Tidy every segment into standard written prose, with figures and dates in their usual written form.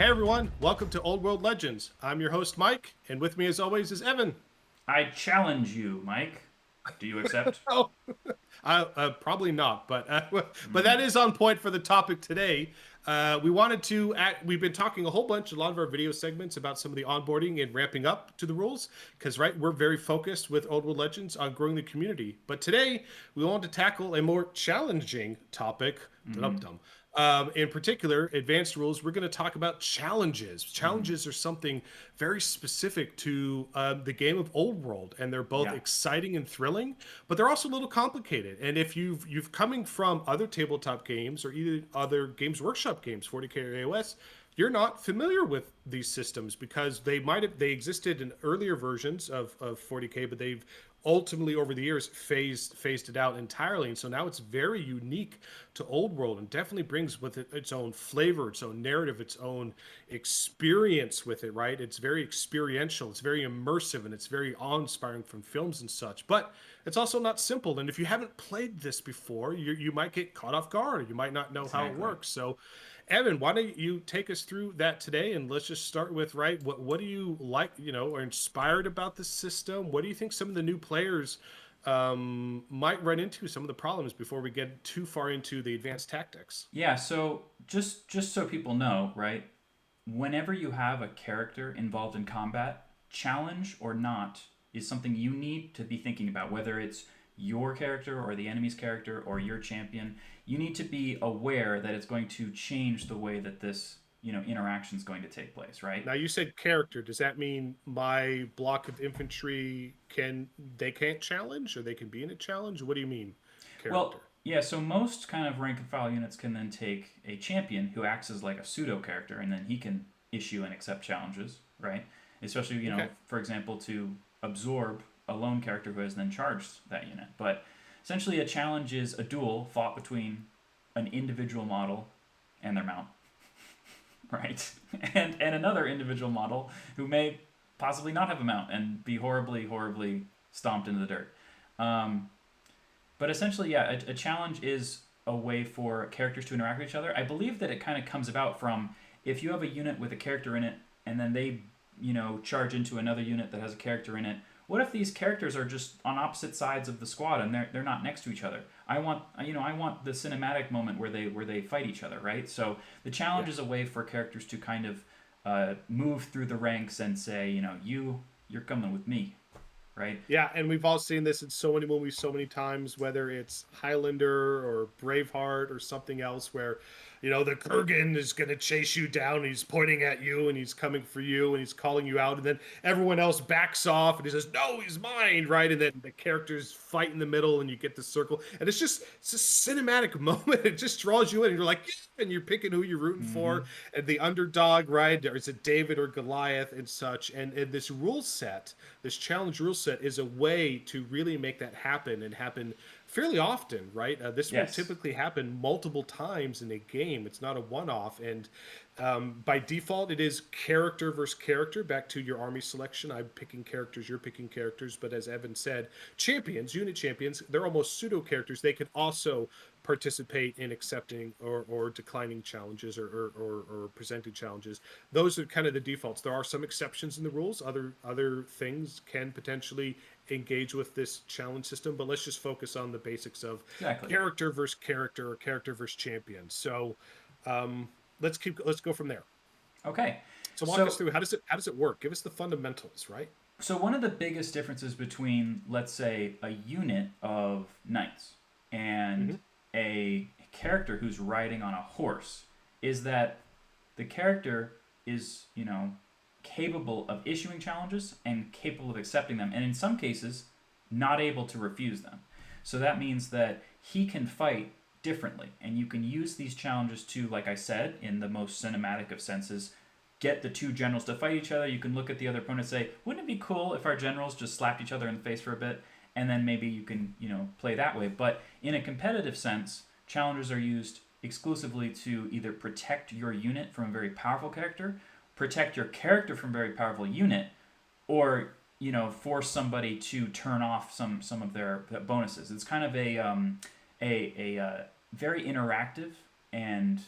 Hey everyone, welcome to Old World Legends. I'm your host Mike, and with me as always is Evan. I challenge you, Mike. Do you accept? Oh, probably not, but that Hmm. is on point for the topic today. We wanted to we've been talking a lot of our video segments about some of the onboarding and ramping up to the rules, because right, we're very focused with Old World Legends on growing the community. But today we want to tackle a more challenging topic. Hmm. Dum-dum. In particular, advanced rules, we're going to talk about challenges. Hmm. Challenges are something very specific to the game of Old World, and they're both Yeah. exciting and thrilling, but they're also a little complicated. And if you've coming from other tabletop games or either other Games Workshop games, 40K or AOS, you're not familiar with these systems because they existed in earlier versions of 40K, but they've ultimately over the years phased it out entirely, and so now it's very unique to Old World and definitely brings with it its own flavor, its own narrative, its own experience with it, right? It's very experiential, it's very immersive, and it's very awe-inspiring from films and such, but it's also not simple. And if you haven't played this before, you might get caught off guard, you might not know how it Exactly. works. So Evan, why don't you take us through that today? And let's just start with, right, what do you like, are inspired about this system? What do you think some of the new players might run into some of the problems before we get too far into the advanced tactics? Yeah. So just so people know, right? Whenever you have a character involved in combat, challenge or not, is something you need to be thinking about. Whether it's your character or the enemy's character or your champion, you need to be aware that it's going to change the way that this interaction is going to take place, right? Now you said character. Does that mean my block of infantry can't challenge, or they can be in a challenge? What do you mean, Well, character? yeah, so most kind of rank and file units can then take a champion who acts as like a pseudo character, and then he can issue and accept challenges, right? Especially, Okay. for example, to absorb a lone character who has then charged that unit. But essentially, a challenge is a duel fought between an individual model and their mount, right? And another individual model who may possibly not have a mount and be horribly, horribly stomped into the dirt. Um, but essentially, yeah, a challenge is a way for characters to interact with each other. I believe that it kind of comes about from if you have a unit with a character in it and then they, charge into another unit that has a character in it. What if these characters are just on opposite sides of the squad and they're not next to each other? I want the cinematic moment where they fight each other, right? So the challenge Yeah. is a way for characters to kind of move through the ranks and say, you're coming with me, right? Yeah, and we've all seen this in so many movies, so many times, whether it's Highlander or Braveheart or something else, where, the Kurgan is going to chase you down, and he's pointing at you, and he's coming for you, and he's calling you out, and then everyone else backs off, and he says, "No, he's mine!" Right, and then the characters fight in the middle, and you get the circle, and it's a cinematic moment. It just draws you in, and you're like, yeah, and you're picking who you're rooting Mm-hmm. for, and the underdog, right? Or is it David or Goliath and such? And this rule set, this challenge rule set is a way to really make that happen and happen fairly often, right? This will Yes. typically happen multiple times in a game. It's not a one-off, and by default, it is character versus character. Back to your army selection, I'm picking characters, you're picking characters. But as Evan said, champions, unit champions, they're almost pseudo characters. They can also participate in accepting or declining challenges or presenting challenges. Those are kind of the defaults. There are some exceptions in the rules. Other things can potentially engage with this challenge system, but let's just focus on the basics of Exactly. character versus character or character versus champion. So um, let's go from there. Okay. So walk us So through how does it work? Give us the fundamentals, right? so one of the biggest differences between, let's say, a unit of knights and Hmm. a character who's riding on a horse is that the character is, capable of issuing challenges and capable of accepting them, and in some cases, not able to refuse them. So that means that he can fight differently, and you can use these challenges to, like I said, in the most cinematic of senses, get the two generals to fight each other. You can look at the other opponent and say, wouldn't it be cool if our generals just slapped each other in the face for a bit? And then maybe you can, play that way. But in a competitive sense, challenges are used exclusively to either protect your unit from a very powerful character, protect your character from a very powerful unit, or force somebody to turn off some of their bonuses. It's kind of a very interactive and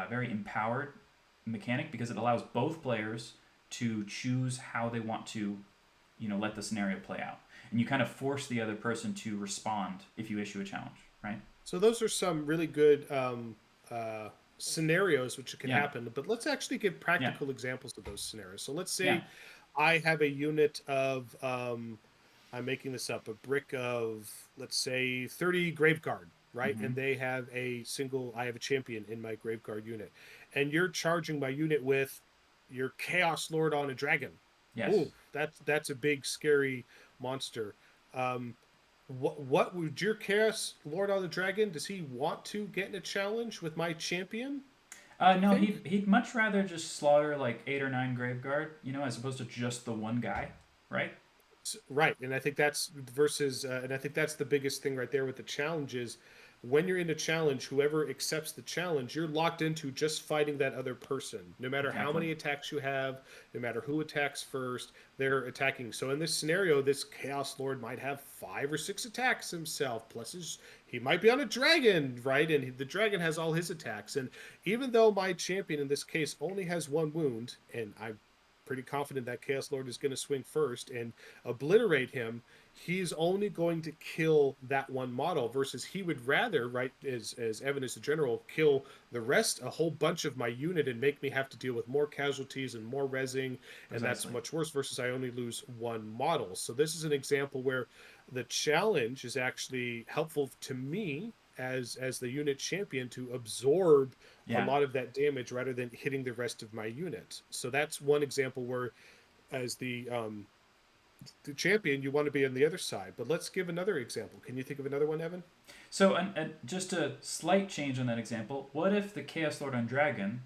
very empowered mechanic because it allows both players to choose how they want to, let the scenario play out, and you kind of force the other person to respond if you issue a challenge, right? So those are some really good scenarios which can Yeah, happen. But let's actually give yeah, practical examples of those scenarios. So let's yeah. say I have a unit of I'm making this up, a brick of, let's say, 30 Graveguard, right? Mm-hmm. And they have I have a champion in my Graveguard unit. And you're charging my unit with your Chaos Lord on a dragon. Yes. Oh, that's a big, scary monster. Um, what would your Chaos Lord on the dragon? Does he want to get in a challenge with my champion? Do you No, think? he'd much rather just slaughter like 8 or 9 graveguard, as opposed to just the one guy, right? Right, and I think that's and I think that's the biggest thing right there with the challenges. When you're in a challenge, whoever accepts the challenge, you're locked into just fighting that other person. No matter how Exactly. many attacks you have, no matter who attacks first, they're attacking. So in this scenario, this Chaos Lord might have 5 or 6 attacks himself. Plus, he might be on a dragon, right? And the dragon has all his attacks. And even though my champion in this case only has 1 wound, and I'm pretty confident that Chaos Lord is going to swing first and obliterate him, he's only going to kill that one model versus he would rather, right, as Evan is the general, kill the rest, a whole bunch of my unit, and make me have to deal with more casualties and more rezzing, and that's Precisely. much worse versus I only lose one model. So this is an example where the challenge is actually helpful to me as the unit champion to absorb a Yeah. lot of that damage rather than hitting the rest of my unit. So that's one example where as the champion, you want to be on the other side. But let's give another example. Can you think of another one, Evan? So, and just a slight change on that example. What if the Chaos Lord on Dragon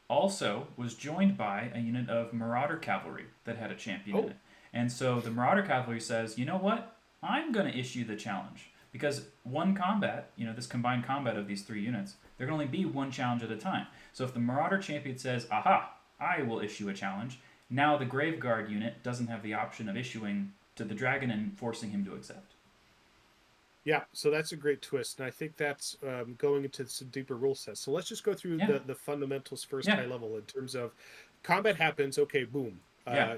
also was joined by a unit of Marauder Cavalry that had a champion in Oh, it? And so the Marauder Cavalry says, you know what? I'm going to issue the challenge. Because one combat, this combined combat of these 3 units, there can only be one challenge at a time. So if the Marauder champion says, aha, I will issue a challenge, now the Graveguard unit doesn't have the option of issuing to the dragon and forcing him to accept. yeah. So that's a great twist, and I think that's going into some deeper rule sets. So let's just go through Yeah, the fundamentals first, yeah, high level, in terms of combat happens. Okay, boom. yeah,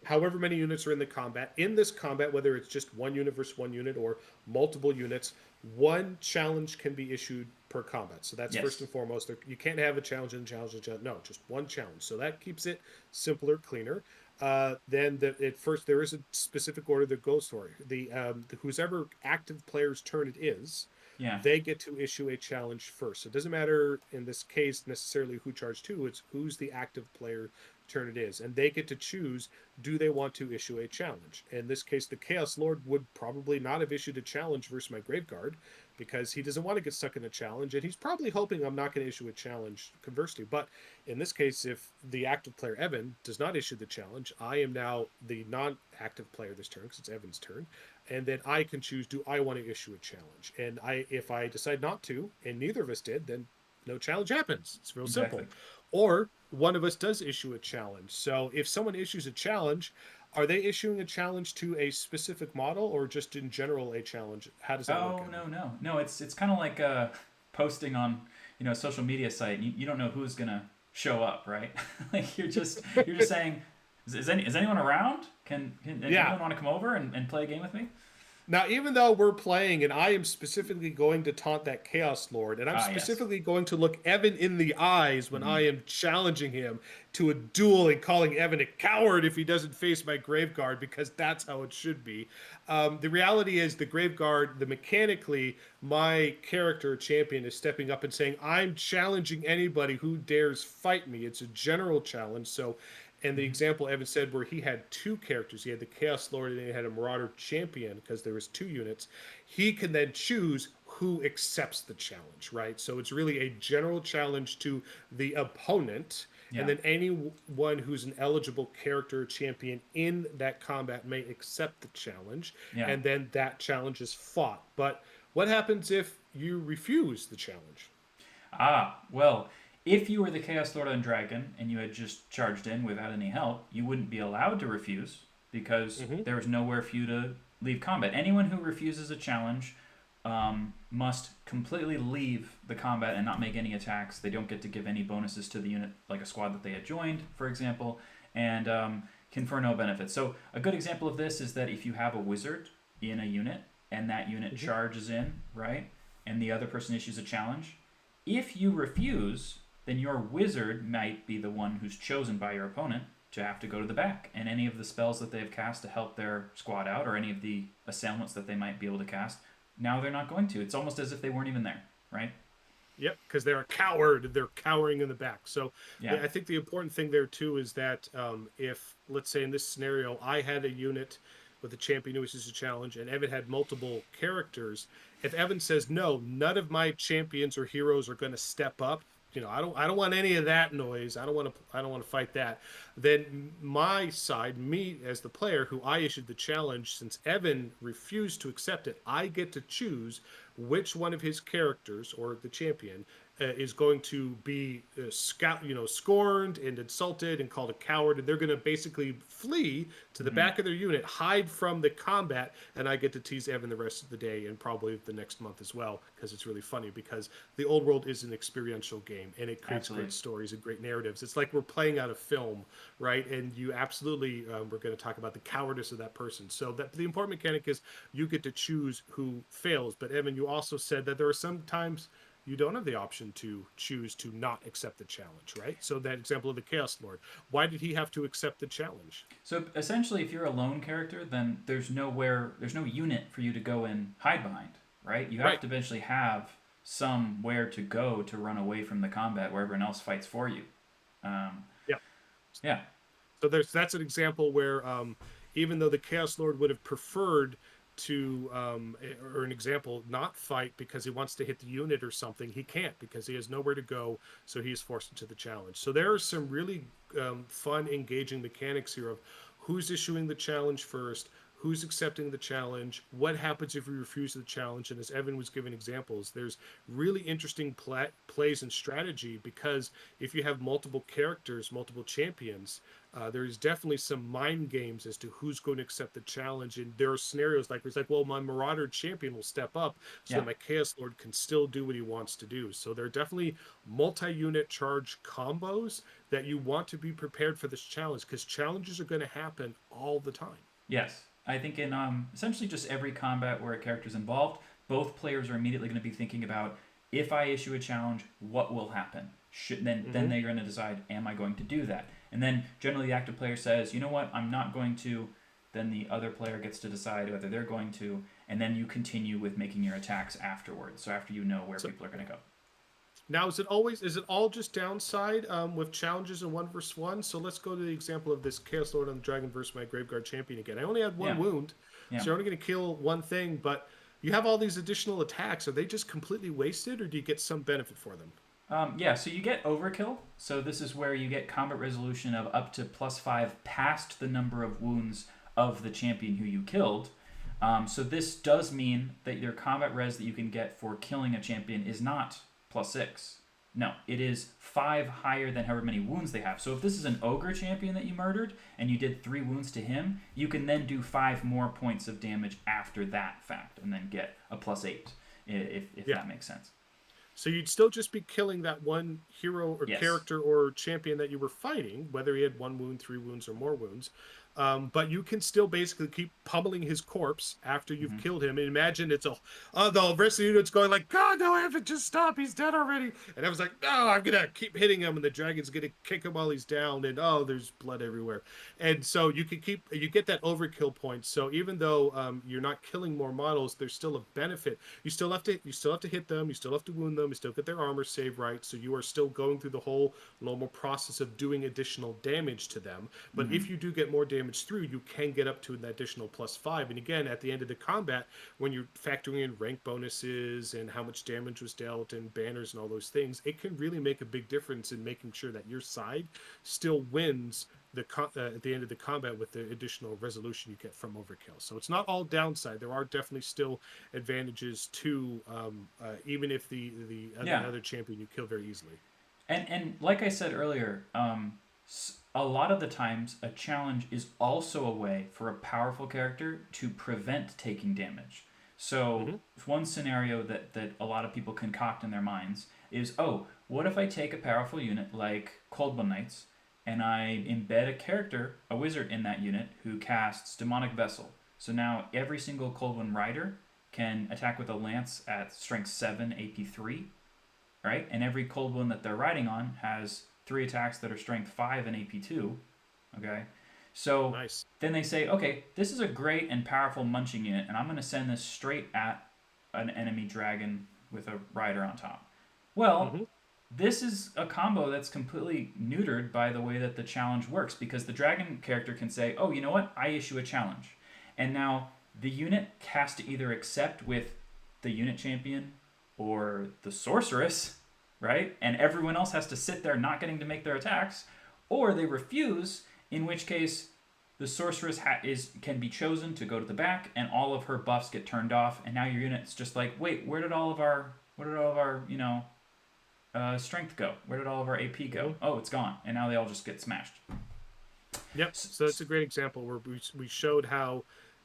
However many units are in the combat. In this combat, whether it's just one unit versus one unit or multiple units, one challenge can be issued per combat. So that's first yes, and foremost. You can't have a challenge and challenge and challenge. No, just one challenge. So that keeps it simpler, cleaner. At first there is a specific order that goes for the whoever active player's turn it is, yeah, they get to issue a challenge first. So it doesn't matter in this case necessarily who charged who, it's who's the active player turn it is. And they get to choose, do they want to issue a challenge? In this case, the Chaos Lord would probably not have issued a challenge versus my Graveguard because he doesn't want to get stuck in a challenge. And he's probably hoping I'm not going to issue a challenge conversely. But in this case, if the active player Evan does not issue the challenge, I am now the non-active player this turn because it's Evan's turn, and then I can choose, do I want to issue a challenge? And if I decide not to, and neither of us did, then no challenge happens. It's real exactly. simple. Or one of us does issue a challenge. So if someone issues a challenge, are they issuing a challenge to a specific model or just in general a challenge? How does that work, Oh Evan? no, no, no! It's kind of like posting on a social media site. You don't know who's gonna show up, right? Like you're just saying, is anyone around? Can Yeah. anyone want to come over and play a game with me? Now, even though we're playing and I am specifically going to taunt that Chaos Lord, and I'm Ah, yes. specifically going to look Evan in the eyes when Mm-hmm. I am challenging him to a duel and calling Evan a coward if he doesn't face my Graveguard, because that's how it should be. The reality is, the Graveguard, mechanically, my character champion is stepping up and saying, I'm challenging anybody who dares fight me. It's a general challenge. So, and the Mm-hmm. example Evan said where he had 2 characters, he had the Chaos Lord and he had a Marauder Champion because there was 2 units. He can then choose who accepts the challenge, right? So it's really a general challenge to the opponent, and Yeah, then anyone who's an eligible character or champion in that combat may accept the challenge, yeah. and then that challenge is fought. But what happens if you refuse the challenge? Ah, well, if you were the Chaos Lord on Dragon and you had just charged in without any help, you wouldn't be allowed to refuse because Mm-hmm. there was nowhere for you to leave combat. Anyone who refuses a challenge must completely leave the combat and not make any attacks. They don't get to give any bonuses to the unit, like a squad that they had joined, for example, and confer no benefits. So, a good example of this is that if you have a wizard in a unit and that unit Hmm. charges in, right, and the other person issues a challenge, if you refuse, then your wizard might be the one who's chosen by your opponent to have to go to the back. And any of the spells that they've cast to help their squad out, or any of the assailants that they might be able to cast, now they're not going to. It's almost as if they weren't even there, right? Yep, because they're a coward. They're cowering in the back. So Yeah. I think the important thing there too is that if, let's say, in this scenario, I had a unit with a champion who wishes a challenge, and Evan had multiple characters. If Evan says no, none of my champions or heroes are going to step up. I don't want any of that noise. I don't want to fight that. Then my side, me as the player who I issued the challenge, since Evan refused to accept it, I get to choose which one of his characters or the champion is going to be scorned and insulted and called a coward, and they're going to basically flee to the Mm-hmm. back of their unit, hide from the combat, and I get to tease Evan the rest of the day and probably the next month as well, because it's really funny because the old world is an experiential game and it creates Absolutely. great stories and great narratives. It's like we're playing out a film, right? And you absolutely we're going to talk about the cowardice of that person. So that the important mechanic is you get to choose who fails. But Evan, you also said that there are some times you don't have the option to choose to not accept the challenge, right? So that example of the Chaos Lord, why did he have to accept the challenge? So essentially, if you're a lone character, then there's no unit for you to go and hide behind, right? You have Right. to eventually have somewhere to go to run away from the combat where everyone else fights for you. Um, Yeah. yeah, So that's an example where even though the Chaos Lord would have preferred to or an example not fight because he wants to hit the unit or something, he can't because he has nowhere to go, so he's forced into the challenge. So there are some really fun engaging mechanics here of who's issuing the challenge first, who's accepting the challenge, what happens if we refuse the challenge, and as Evan was giving examples, there's really interesting plays and strategy because if you have multiple characters, multiple champions, there's definitely some mind games as to who's going to accept the challenge. And there are scenarios like it's like, well, my Marauder champion will step up so yeah. that my Chaos Lord can still do what he wants to do. So there are definitely multi-unit charge combos that you want to be prepared for this challenge because challenges are going to happen all the time. Yes, I think in essentially just every combat where a character is involved, both players are immediately going to be thinking about if I issue a challenge, what will happen? Then Hmm. they're going to decide, am I going to do that? And then generally the active player says, you know what, I'm not going to. Then the other player gets to decide whether they're going to, and then you continue with making your attacks afterwards. So after you know where So people are going to go. now, is it all just downside with challenges in 1 versus 1? So let's go to the example of this Chaos Lord on the Dragon versus my Graveguard champion again. I only had one Yeah, wound, yeah. so you're only going to kill one thing, but you have all these additional attacks. Are they just completely wasted, or do you get some benefit for them? Yeah, so you get overkill. So this is where you get combat resolution of up to +5 past the number of wounds of the champion who you killed. So this does mean that your combat res that you can get for killing a champion is not +6. No, it is 5 higher than however many wounds they have. So if this is an ogre champion that you murdered and you did 3 wounds to him, you can then do 5 more points of damage after that fact and then get a +8, if Yeah. that makes sense. So you'd still just be killing that one hero or Yes. character or champion that you were fighting, whether he had 1 wound, 3 wounds, or more wounds. But you can still basically keep pummeling his corpse after you've Hmm. killed him. And imagine it's the rest of the unit's going like, God, no, Evan, just stop. He's dead already. And I was like, no, I'm gonna keep hitting him, and the dragon's gonna kick him while he's down, and oh, there's blood everywhere. And so you get that overkill point. So even though you're not killing more models, there's still a benefit. You still have to hit them, you still have to wound them, you still get their armor save right, so you are still going through the whole normal process of doing additional damage to them. But Hmm. if you do get more damage through, you can get up to an additional +5. And again, at the end of the combat, when you're factoring in rank bonuses and how much damage was dealt and banners and all those things, it can really make a big difference in making sure that your side still wins at the end of the combat with the additional resolution you get from overkill. So it's not all downside. There are definitely still advantages to even if the Yeah, other champion you kill very easily. and like I said earlier, a lot of the times a challenge is also a way for a powerful character to prevent taking damage. So Mm-hmm. one scenario that a lot of people concoct in their minds is, oh, what if I take a powerful unit like Cold One Knights and I embed a character, a wizard in that unit who casts Demonic Vessel. So now every single Cold One rider can attack with a lance at strength 7, AP 3, right? And every Cold One that they're riding on has 3 attacks that are strength 5 and AP 2, okay? So Nice. then they say, okay, this is a great and powerful munching unit, and I'm going to send this straight at an enemy dragon with a rider on top. Well, Mm-hmm. this is a combo that's completely neutered by the way that the challenge works because the dragon character can say, oh, you know what? I issue a challenge. And now the unit has to either accept with the unit champion or the sorceress, right? And everyone else has to sit there not getting to make their attacks, or they refuse, in which case the sorceress can be chosen to go to the back, and all of her buffs get turned off, and now your unit's just like, wait, where did all of our strength go? Where did all of our AP go? Mm-hmm. Oh, it's gone, and now they all just get smashed. Yep. So it's a great example where we showed how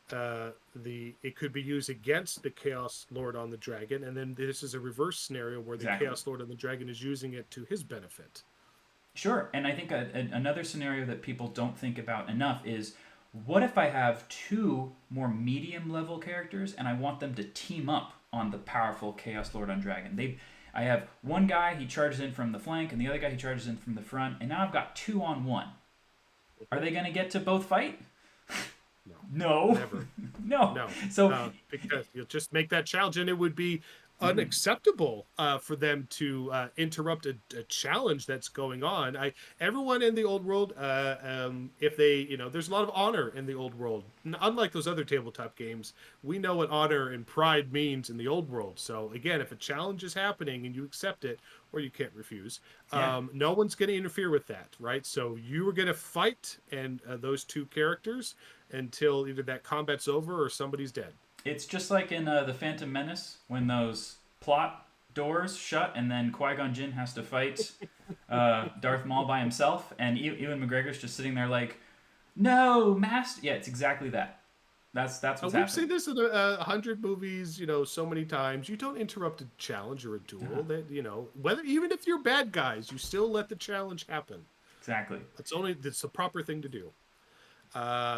the it could be used against the Chaos Lord on the dragon, and then this is a reverse scenario where the Exactly. Chaos Lord on the dragon is using it to his benefit. Sure, and I think another scenario that people don't think about enough is, what if I have two more medium level characters and I want them to team up on the powerful Chaos Lord on Dragon? I have one guy, he charges in from the flank, and the other guy, he charges in from the front, and now I've got 2-on-1. Are Mhm. they going to get to both fight? No, No. never. No. No, So, because you'll just make that challenge, and it would be mhm. unacceptable for them to interrupt a challenge that's going on. Everyone in the old world, if they, there's a lot of honor in the old world. Unlike those other tabletop games, we know what honor and pride means in the old world. So again, if a challenge is happening and you accept it, or you can't refuse, Yeah, no one's going to interfere with that, right? So you are going to fight, and those two characters until either that combat's over or somebody's dead. it's just like in The Phantom Menace when those plot doors shut and then Qui Gon Jinn has to fight Darth Maul by himself, and Ewan McGregor's just sitting there like, "No, master." Yeah, it's exactly that. That's what's We've happening. seen this in a hundred movies, so many times. You don't interrupt a challenge or a Uh-huh. duel. That whether even if you're bad guys, you still let the challenge happen. Exactly. That's the proper thing to do.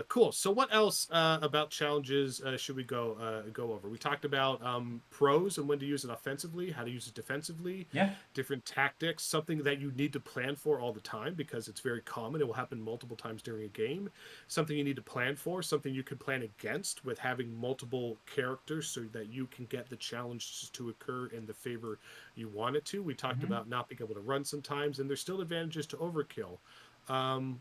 Cool. So what else about challenges should we go over? We talked about pros and when to use it offensively, how to use it defensively, Yeah. different tactics, something that you need to plan for all the time because it's very common. It will happen multiple times during a game. Something you need to plan for, something you can plan against with having multiple characters so that you can get the challenge to occur in the favor you want it to. We talked Hmm. about not being able to run sometimes, and there's still advantages to overkill.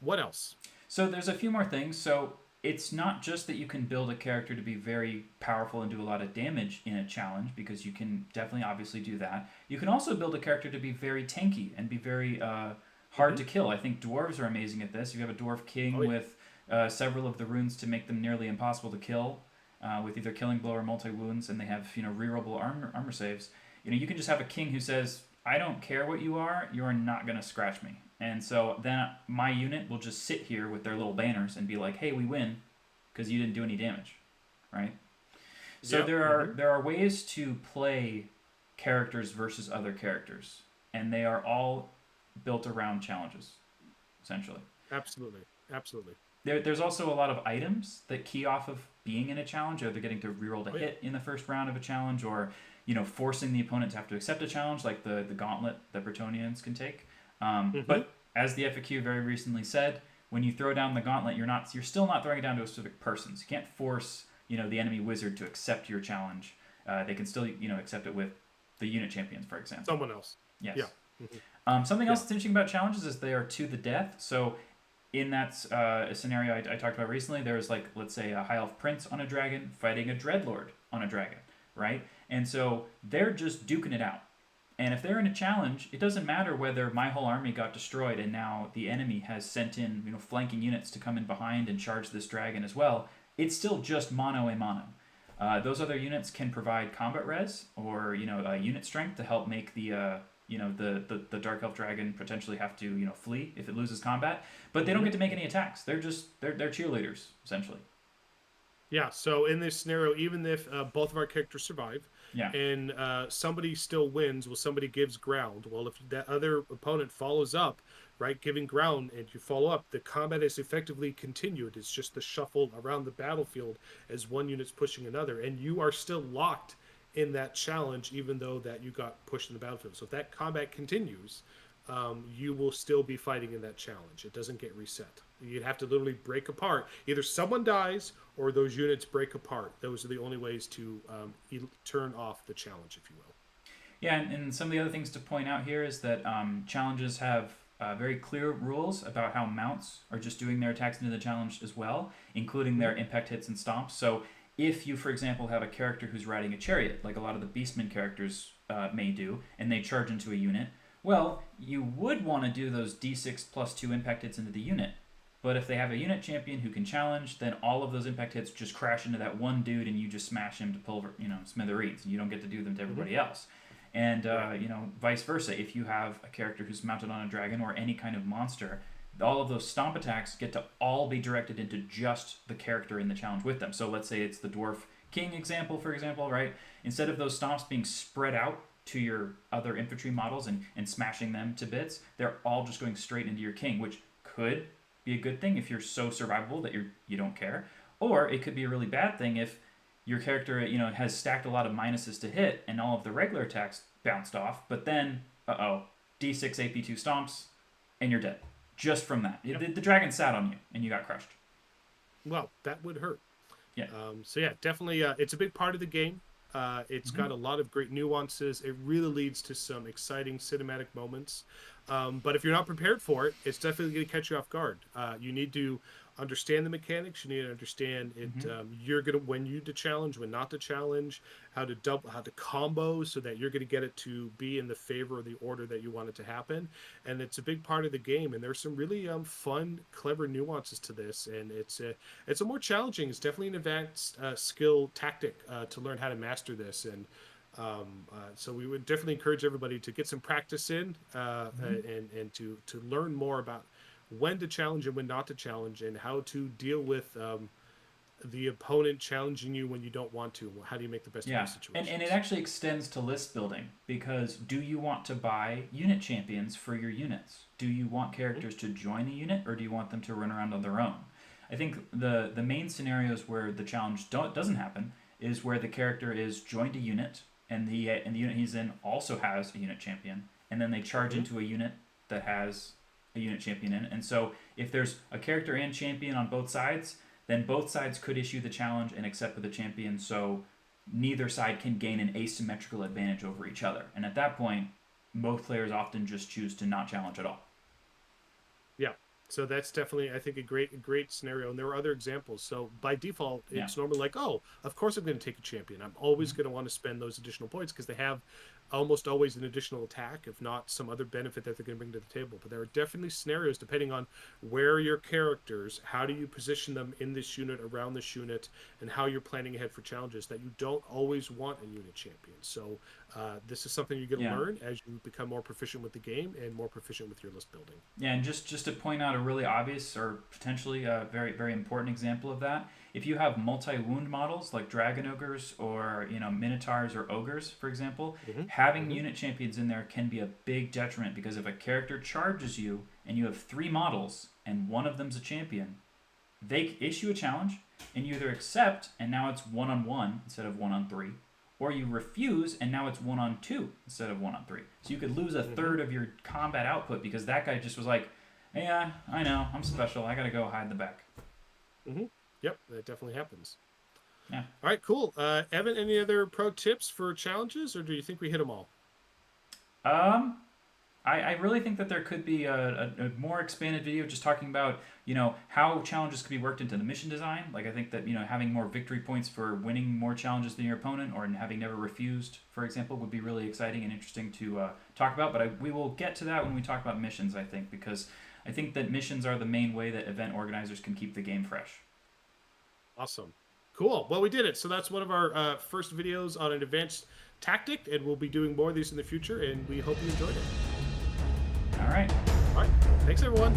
What else? So there's a few more things. So it's not just that you can build a character to be very powerful and do a lot of damage in a challenge, because you can definitely obviously do that. You can also build a character to be very tanky and be very hard Hmm. to kill. I think dwarves are amazing at this. You have a dwarf Oh king yeah. with several of the runes to make them nearly impossible to kill, with either killing blow or multi wounds, and they have rerollable armor saves. You can just have a king who says, "I don't care what you are not gonna scratch me." And so then my unit will just sit here with their little banners and be like, "Hey, we win because you didn't do any damage," right? So Yep. there are ways to play characters versus other characters, and they are all built around challenges, essentially. Absolutely. Absolutely. There's also a lot of items that key off of being in a challenge, either getting to reroll a Oh yeah. hit in the first round of a challenge, or forcing the opponent to have to accept a challenge, like the gauntlet that Bretonians can take. Hmm. But as the FAQ very recently said, when you throw down the gauntlet, you're still not throwing it down to a specific person. So you can't force the enemy wizard to accept your challenge. They can still accept it with the unit champions, for example. Someone else. Yeah. Yes. Hmm. Something else Yeah. that's interesting about challenges is they are to the death. So in that scenario I talked about recently, there's, like, let's say a high elf prince on a dragon fighting a dreadlord on a dragon, right? And so they're just duking it out. And if they're in a challenge, it doesn't matter whether my whole army got destroyed and now the enemy has sent in flanking units to come in behind and charge this dragon as well. It's still just mono a mono. Those other units can provide combat res or unit strength to help make the dark elf dragon potentially have to flee if it loses combat, but they don't Hmm. get to make any attacks. They're cheerleaders essentially. Yeah. So in this scenario, even if both of our characters survive, Yeah. and somebody still wins, well, somebody gives ground. Well, if that other opponent follows up, right, giving ground, and you follow up, the combat is effectively continued. It's just the shuffle around the battlefield as one unit's pushing another, and you are still locked in that challenge, even though that you got pushed in the battlefield. So if that combat continues, you will still be fighting in that challenge. It doesn't get reset. You'd have to literally break apart. Either someone dies or those units break apart. Those are the only ways to turn off the challenge, if you will. Yeah, and some of the other things to point out here is that challenges have very clear rules about how mounts are just doing their attacks into the challenge as well, including their Mm-hmm. impact hits and stomps. So if you, for example, have a character who's riding a chariot, like a lot of the Beastmen characters may do, and they charge into a unit, well, you would want to do those d6 plus 2 impact hits into the unit. But if they have a unit champion who can challenge, then all of those impact hits just crash into that one dude, and you just smash him to pulver, smithereens. You don't get to do them to Mm-hmm. everybody else. And Right. vice versa. If you have a character who's mounted on a dragon or any kind of monster, all of those stomp attacks get to all be directed into just the character in the challenge with them. So let's say it's the dwarf king example, for example, right? Instead of those stomps being spread out to your other infantry models and smashing them to bits, they're all just going straight into your king, which could be a good thing if you're so survivable that you don't care, or it could be a really bad thing if your character has stacked a lot of minuses to hit and all of the regular attacks bounced off, but then d6 AP2 stomps and you're dead just from that. Yep. The dragon sat on you and you got crushed. Well, that would hurt. Yeah. So yeah, definitely, it's a big part of the game. It's Mm-hmm. got a lot of great nuances. It really leads to some exciting cinematic moments. But if you're not prepared for it, it's definitely going to catch you off guard. You need to understand the mechanics. You need to understand it. Mm-hmm. You're gonna when you to challenge, when not to challenge, how to combo so that you're going to get it to be in the favor of the order that you want it to happen. And it's a big part of the game. And there's some really fun, clever nuances to this. And it's a more challenging. It's definitely an advanced skill tactic to learn how to master this. And so we would definitely encourage everybody to get some practice in Mm-hmm. and to learn more about when to challenge and when not to challenge, and how to deal with the opponent challenging you when you don't want to. How do you make the best of Yeah, those and it situations? actually extends to list building because do you want to buy unit champions for your units? Do you want Mm-hmm. characters to join the unit or do you want them to run around on their own? I think the main scenarios where the challenge doesn't happen is where the character is joined a unit and the unit he's in also has a unit champion and then they charge Mm-hmm. into a unit that has a unit champion in it. And so if there's a character and champion on both sides, then both sides could issue the challenge and accept with the champion. So neither side can gain an asymmetrical advantage over each other. And at that point, both players often just choose to not challenge at all. Yeah. So that's definitely, I think, a great scenario. And there are other examples. So by default, Yeah. it's normally like, oh, of course I'm going to take a champion. I'm always Mm-hmm. going to want to spend those additional points because they have almost always an additional attack, if not some other benefit that they're going to bring to the table. But there are definitely scenarios depending on where your characters, how do you position them in this unit, around this unit, and how you're planning ahead for challenges that you don't always want a unit champion. So this is something you're going to Yeah. learn as you become more proficient with the game and more proficient with your list building. Yeah, and just to point out a really obvious or potentially a very very important example of that, if you have multi-wound models like dragon ogres or minotaurs or ogres, for example, Mm-hmm. having Mm-hmm. unit champions in there can be a big detriment because if a character charges you and you have three models and one of them's a champion, they issue a challenge and you either accept and now it's one on one instead of one on three, or you refuse and now it's one on two instead of one on three. So you could lose a Mm-hmm. third of your combat output because that guy just was like, yeah, I know, I'm special. I gotta go hide in the back. Mm-hmm. Yep, that definitely happens. Yeah. All right, cool. Evan, any other pro tips for challenges, or do you think we hit them all? Um, I really think that there could be a more expanded video just talking about, how challenges could be worked into the mission design. Like, I think that, having more victory points for winning more challenges than your opponent or having never refused, for example, would be really exciting and interesting to talk about. But we will get to that when we talk about missions, I think, because I think that missions are the main way that event organizers can keep the game fresh. Awesome. Cool. Well, we did it. So that's one of our first videos on an advanced tactic, and we'll be doing more of these in the future, and we hope you enjoyed it. All right. All right. Thanks, everyone.